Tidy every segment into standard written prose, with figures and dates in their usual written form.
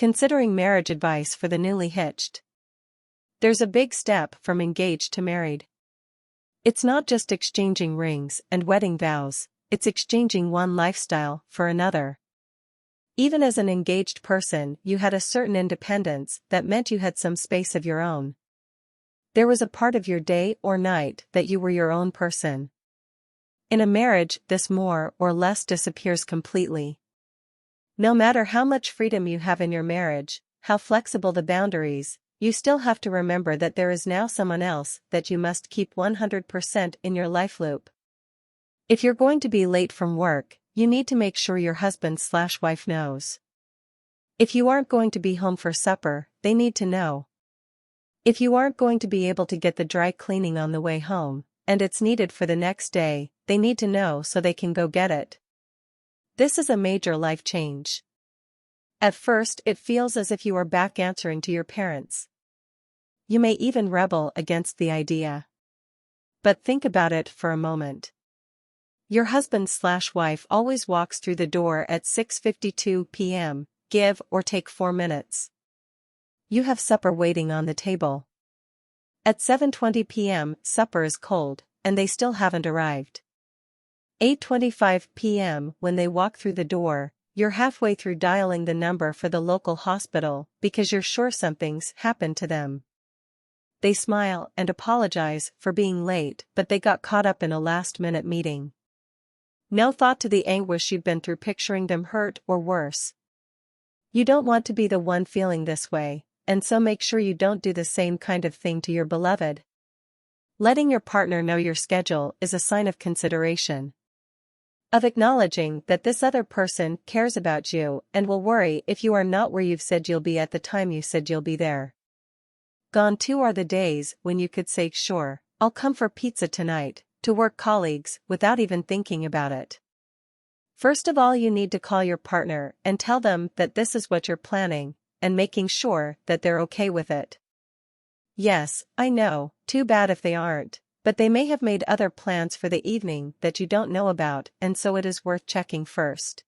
Considering marriage advice for the newly hitched. There's a big step from engaged to married. It's not just exchanging rings and wedding vows, it's exchanging one lifestyle for another. Even as an engaged person, you had a certain independence that meant you had some space of your own. There was a part of your day or night that you were your own person. In a marriage, this more or less disappears completely. No matter how much freedom you have in your marriage, how flexible the boundaries, you still have to remember that there is now someone else that you must keep 100% in your life loop. If you're going to be late from work, you need to make sure your husband/wife knows. If you aren't going to be home for supper, they need to know. If you aren't going to be able to get the dry cleaning on the way home, and it's needed for the next day, they need to know so they can go get it. This is a major life change. At first, it feels as if you are back answering to your parents. You may even rebel against the idea. But think about it for a moment. Your husband/wife always walks through the door at 6:52 p.m., give or take 4 minutes. You have supper waiting on the table. At 7:20 p.m., supper is cold, and they still haven't arrived. 8:25 p.m. when they walk through the door, you're halfway through dialing the number for the local hospital because you're sure something's happened to them. They smile and apologize for being late, but they got caught up in a last-minute meeting. No thought to the anguish you've been through picturing them hurt or worse. You don't want to be the one feeling this way, and so make sure you don't do the same kind of thing to your beloved. Letting your partner know your schedule is a sign of consideration. Of acknowledging that this other person cares about you and will worry if you are not where you've said you'll be at the time you said you'll be there. Gone too are the days when you could say, "Sure, I'll come for pizza tonight," to work colleagues without even thinking about it. First of all, you need to call your partner and tell them that this is what you're planning, and making sure that they're okay with it. Yes, I know, too bad if they aren't, but they may have made other plans for the evening that you don't know about, and so it is worth checking first.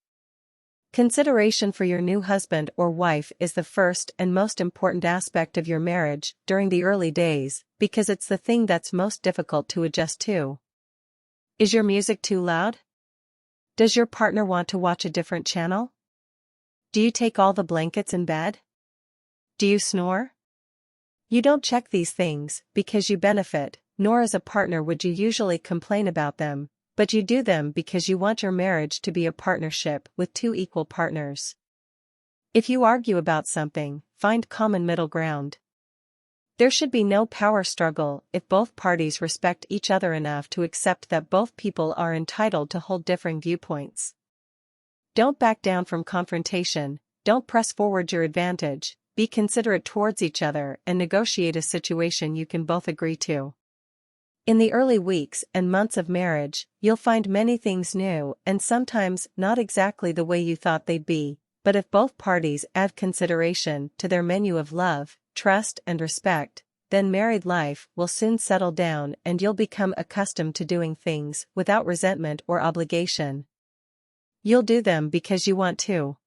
Consideration for your new husband or wife is the first and most important aspect of your marriage during the early days, because it's the thing that's most difficult to adjust to. Is your music too loud? Does your partner want to watch a different channel? Do you take all the blankets in bed? Do you snore? You don't check these things because you benefit, nor as a partner would you usually complain about them, but you do them because you want your marriage to be a partnership with two equal partners. If you argue about something, find common middle ground. There should be no power struggle if both parties respect each other enough to accept that both people are entitled to hold differing viewpoints. Don't back down from confrontation, don't press forward your advantage, be considerate towards each other and negotiate a situation you can both agree to. In the early weeks and months of marriage, you'll find many things new and sometimes not exactly the way you thought they'd be, but if both parties add consideration to their menu of love, trust and respect, then married life will soon settle down and you'll become accustomed to doing things without resentment or obligation. You'll do them because you want to.